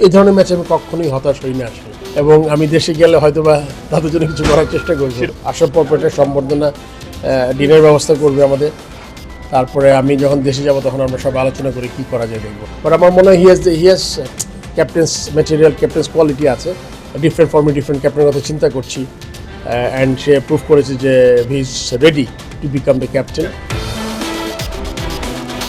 এই ধরনের ম্যাচে আমি কখনোই হতাশ হই না আসলে, এবং আমি দেশে গেলে হয়তো বা তাদের জন্য কিছু করার চেষ্টা করব। আসার পর একটা সম্বর্ধনা ডিনার ব্যবস্থা করবে আমাদের, তারপরে আমি যখন দেশে যাব তখন আমরা সব আলোচনা করে কি করা যায় দেখবো। বাট আমার মনে হয় he's captaincy material, captaincy quality আছে। ডিফারেন্ট ফর্মে ডিফারেন্ট ক্যাপ্টেনের কথা চিন্তা করছি, অ্যান্ড সে প্রুভ করেছে যে he is ready to become the captain.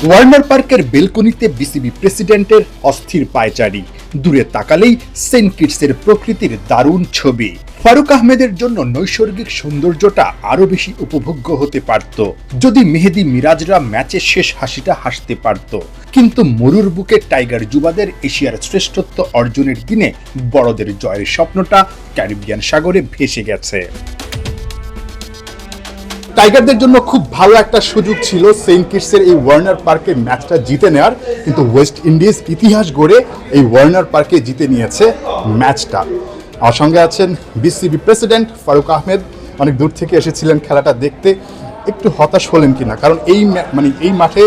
Warner পার্কের বেলকনিতে বিসিবি প্রেসিডেন্টের অস্থির পায়চারি, দূরে তাকালেই সেন্ট কিটসের প্রকৃতির দারুণ ছবি। ফারুক আহমেদের জন্য নৈসর্গিক সৌন্দর্যটা আরো বেশি উপভোগ্য হতে পারত যদি মেহেদী মিরাজরা ম্যাচের শেষ হাসিটা হাসতে পারত। কিন্তু মরুর বুকে টাইগার যুবাদের এশিয়ার শ্রেষ্ঠত্ব অর্জনের দিনে বড়দের জয়ের স্বপ্নটা ক্যারিবিয়ান সাগরে ভেসে গেছে। টাইগারদের জন্য খুব ভালো একটা সুযোগ ছিল সেন্ট কিটসের এই ওয়ার্নার পার্কে ম্যাচটা জিতে নেওয়ার, কিন্তু ওয়েস্ট ইন্ডিজ ইতিহাস গড়ে এই ওয়ার্নার পার্কে জিতে নিয়েছে ম্যাচটা। আমার সঙ্গে আছেন বিসিবি প্রেসিডেন্ট ফারুক আহমেদ, অনেক দূর থেকে এসেছিলেন খেলাটা দেখতে। একটু হতাশ হলেন কিনা? কারণ এই মাঠে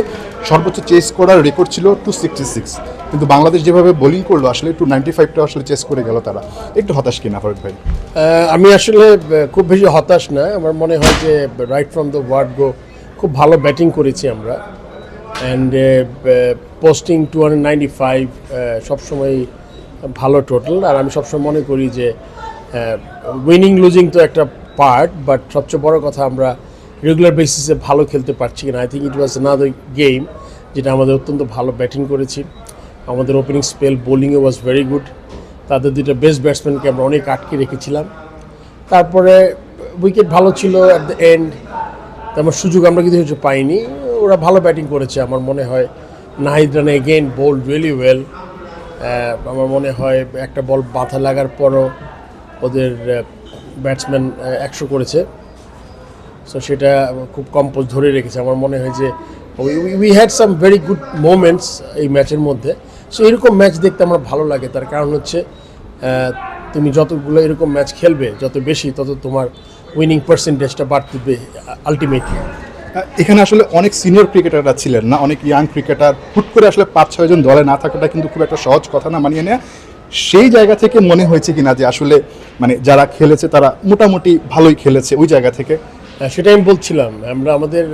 সর্বোচ্চ চেস করার রেকর্ড ছিল 266, কিন্তু বাংলাদেশ যেভাবে বোলিং করলো আসলে 295টা আসলে চেস করে গেল তারা। একটু হতাশ কিনা ফারুক ভাই? আমি আসলে খুব বেশি হতাশ না। আমার মনে হয় যে রাইট ফ্রম দ্য ওয়ার্ড গো খুব ভালো ব্যাটিং করেছি আমরা, অ্যান্ড পোস্টিং 295 সবসময় ভালো টোটাল। আর আমি সবসময় মনে করি যে উইনিং লুজিং তো একটা পার্ট, বাট সবচেয়ে বড় কথা আমরা রেগুলার বেসিসে ভালো খেলতে পারছি কিনা। I think it was another game যেটা আমাদের অত্যন্ত ভালো ব্যাটিং করেছি। আমাদের ওপেনিং স্পেল বোলিংয়ে ওয়াজ ভেরি গুড। তাদের দুইটা বেস্ট ব্যাটসম্যানকে আমরা অনেক আটকে রেখেছিলাম। তারপরে উইকেট ভালো ছিল অ্যাট দ্য এন্ড, তেমন সুযোগ আমরা কিন্তু কিছু পাইনি। ওরা ভালো ব্যাটিং করেছে আমার মনে হয়। নাহিদ রানে এগেইন বোল্ড রিয়েলি ওয়েল। আমার মনে হয় একটা বল মাথা লাগার পরও ওদের ব্যাটসম্যান 100 করেছে, সো সেটা খুব কম্পোজ ধরে রেখেছে। আমার মনে হয় যে we had some very good moments এই ম্যাচের মধ্যে। সো এরকম ম্যাচ দেখতে আমার ভালো লাগে। তার কারণ হচ্ছে তুমি যতগুলো এরকম ম্যাচ খেলবে যত বেশি, তত তোমার উইনিং পার্সেন্টেজটা বাড়তে আলটিমেটলি। এখানে আসলে অনেক সিনিয়র ক্রিকেটাররা ছিলেন না, অনেক ইয়াং ক্রিকেটার। হুট করে আসলে 5-6 জন দলে না থাকাটা কিন্তু খুব একটা সহজ কথা না মানিয়ে নেওয়া। সেই জায়গা থেকে মনে হয়েছে কিনা যে আসলে যারা খেলেছে তারা মোটামুটি ভালোই খেলেছে ওই জায়গা থেকে? সেটাই আমি বলছিলাম। আমাদের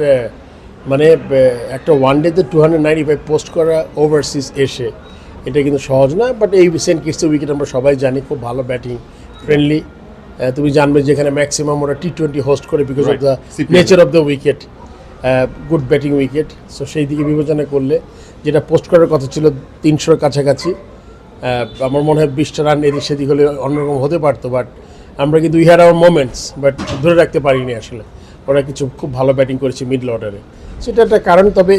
একটা ওয়ান ডেতে 295 পোস্ট করা ওভারসিজ এসে, এটা কিন্তু সহজ না। বাট এই সেন্ট কিটসের উইকেট আমরা সবাই জানি খুব ভালো ব্যাটিং ফ্রেন্ডলি। তুমি জানবে যেখানে ম্যাক্সিমাম ওরা T20 হোস্ট করে because of the nature of the wicket, good batting wicket. So সেই দিকে বিবেচনা করলে যেটা পোস্ট করার কথা ছিল 300-র কাছাকাছি, আমার মনে হয় 20টা রান এদিক সেদিক হলে অন্যরকম হতে পারতো। বাট আমরা কিন্তু we had our moments, but ধরে রাখতে পারিনি আসলে। ওরা কিছু খুব ভালো ব্যাটিং করেছে মিডল অর্ডারে, সেটা একটা কারণ। তবে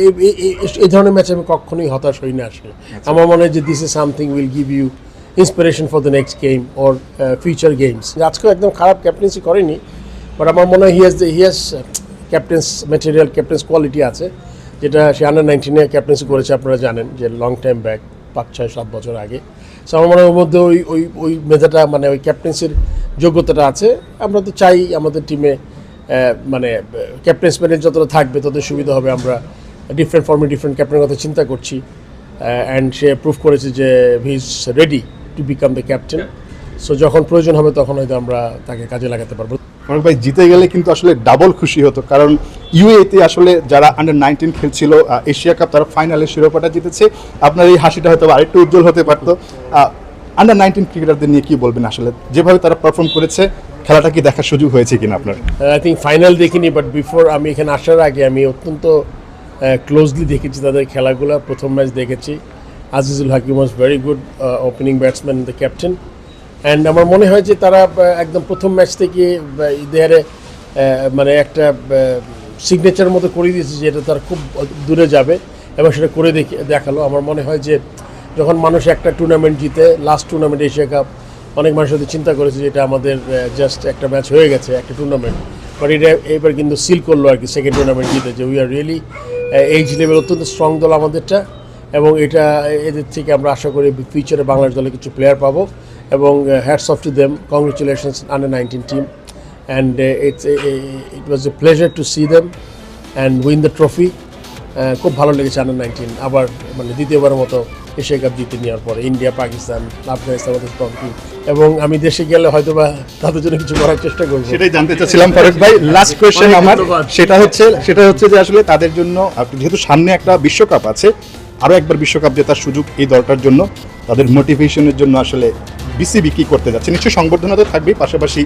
এই ধরনের ম্যাচে আমি কখনোই হতাশ হই না আসলে। আমার মনে হয় যে this is something will give you inspiration for the next game or future games. আজকেও একদম খারাপ ক্যাপ্টেন্সি করেনি, বাট আমার মনে হয় he's captaincy material, captaincy quality আছে, যেটা সে আন্ডার-19 ক্যাপ্টেন্সি করেছে। আপনারা জানেন যে লং টাইম ব্যাক 5-6-7 বছর আগে। সো আমার মনে হয় ওর মধ্যে ওই মেধাটা, ওই ক্যাপ্টেন্সির যোগ্যতাটা আছে। আমরা তো চাই আমাদের টিমে ক্যাপ্টেন্স প্যানেল যতটা থাকবে তত সুবিধা হবে। আমরা ডিফারেন্ট ফর্মে ডিফারেন্ট ক্যাপ্টেনের কথা চিন্তা করছি, অ্যান্ড সে প্রুভ করেছে যে he is ready to become the captain. So যখন প্রয়োজন হবে তখন হয়তো আমরা তাকে কাজে লাগাতে পারবো। ফারুক ভাই, জিতে গেলে কিন্তু আসলে ডাবল খুশি হতো, কারণ ইউএতে আসলে যারা আন্ডার-19 খেলছিল এশিয়া কাপ, তারা ফাইনালে শিরোপাটা জিতেছে। আপনার এই হাসিটা হয়তো আরেকটু উজ্জ্বল হতে পারতো। আন্ডার-19 ক্রিকেটারদের নিয়ে কি বলবেন? আসলে যেভাবে তারা পারফর্ম করেছে, খেলাটা কি দেখার সুযোগ হয়েছে কিনা আপনার? আই থিঙ্ক ফাইনাল দেখিনি, বাট বিফোর আমি এখানে আসার আগে আমি অত্যন্ত ক্লোজলি দেখেছি তাদের খেলাগুলো। প্রথম ম্যাচ দেখেছি। Azizul Hakim was very good opening batsman, the captain. And আমার মনে হয় যে তারা একদম প্রথম ম্যাচ থেকে দেয়ারে একটা সিগনেচার মতো করে দিয়েছে যে এটা তার খুব দূরে যাবে, এবং সেটা করে দেখালো। আমার মনে হয় যে যখন মানুষ একটা টুর্নামেন্ট জিতে, লাস্ট টুর্নামেন্ট এশিয়া কাপ, অনেক মানুষ হয়তো চিন্তা করেছে যে এটা আমাদের জাস্ট একটা ম্যাচ হয়ে গেছে, একটা টুর্নামেন্ট। বাট এটা এবার কিন্তু সিল করলো আর কি, সেকেন্ড টুর্নামেন্ট জিতে, যে we are really age level অত্যন্ত স্ট্রং দল আমাদেরটা। এবং এটা এদের থেকে আমরা আশা করি ফিউচারে বাংলাদেশ দলে কিছু প্লেয়ার পাবো। এবং hats off to them, congratulations under nineteen team, and it was a pleasure to see them and win the trophy. খুব ভালো লেগেছে আন্ডার-19 আবার দ্বিতীয়বারের মতো এশিয়া কাপ জিতে নেওয়ার পরে ইন্ডিয়া, পাকিস্তান, আফগানিস্তান আমাদের স্ট্রং টিম, এবং আমি দেশে গেলে হয়তো বা তাদের জন্য কিছু করার চেষ্টা করবো। সেটাই জানতে চাচ্ছিলাম ফারুক ভাই। লাস্ট কোয়েশ্চেন অনেক আমার, ধন্যবাদ। সেটা হচ্ছে যে আসলে তাদের জন্য যেহেতু সামনে একটা বিশ্বকাপ আছে, আরও একবার বিশ্বকাপ জেতার সুযোগ এই দলটার জন্য, তাদের মোটিভেশনের জন্য আসলে বিসিবি কি করতে যাচ্ছে? নিশ্চয়ই সংবর্ধনা তো থাকবেই, পাশাপাশি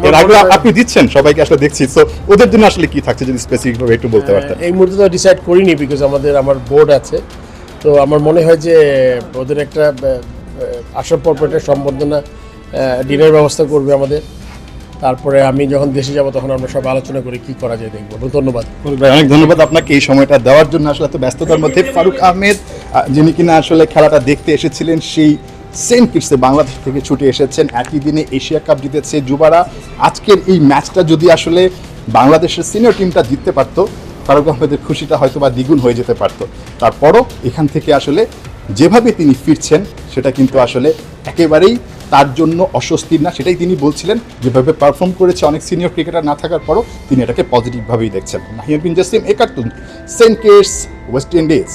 এর আগে আপনি দিচ্ছেন সবাইকে আসলে দেখছি, তো ওদের জন্য আসলে কি থাকছে যদি স্পেসিফিকভাবে একটু বলতে পারতেন। এই মুহূর্তে তো ডিসাইড করিনি, বিকজ আমার বোর্ড আছে। তো আমার মনে হয় যে ওদের একটা আসার পর একটা সম্বর্ধনা ডিনার ব্যবস্থা করবে আমাদের। তারপরে আমি যখন দেশে যাব তখন আমরা সব আলোচনা করে কি করা যায় দেখবো। ধন্যবাদ ফারুক ভাই, অনেক ধন্যবাদ আপনাকে এই সময়টা দেওয়ার জন্য। আসলে এত ব্যস্ততার মধ্যে ফারুক আহমেদ, যিনি কিনা আসলে খেলাটা দেখতে এসেছিলেন সেই সেন্ট কিটসে, বাংলাদেশ থেকে ছুটে এসেছেন। একই দিনে এশিয়া কাপ জিতেছে যুবারা। আজকের এই ম্যাচটা যদি আসলে বাংলাদেশের সিনিয়র টিমটা জিততে পারতো, ফারুক আহমেদের খুশিটা হয়তো বা দ্বিগুণ হয়ে যেতে পারতো। তারপরও এখান থেকে আসলে যেভাবে তিনি ফিরছেন সেটা কিন্তু আসলে একেবারেই তার জন্য অস্বস্তির না, সেটাই তিনি বলছিলেন। যেভাবে পারফর্ম করেছে অনেক সিনিয়র ক্রিকেটার না থাকার পরও তিনি এটাকে পজিটিভভাবেই দেখছেন। নাহিয়ান বিন জাসিম, একাত্তর, সেন্ট কিটস, ওয়েস্ট ইন্ডিজ।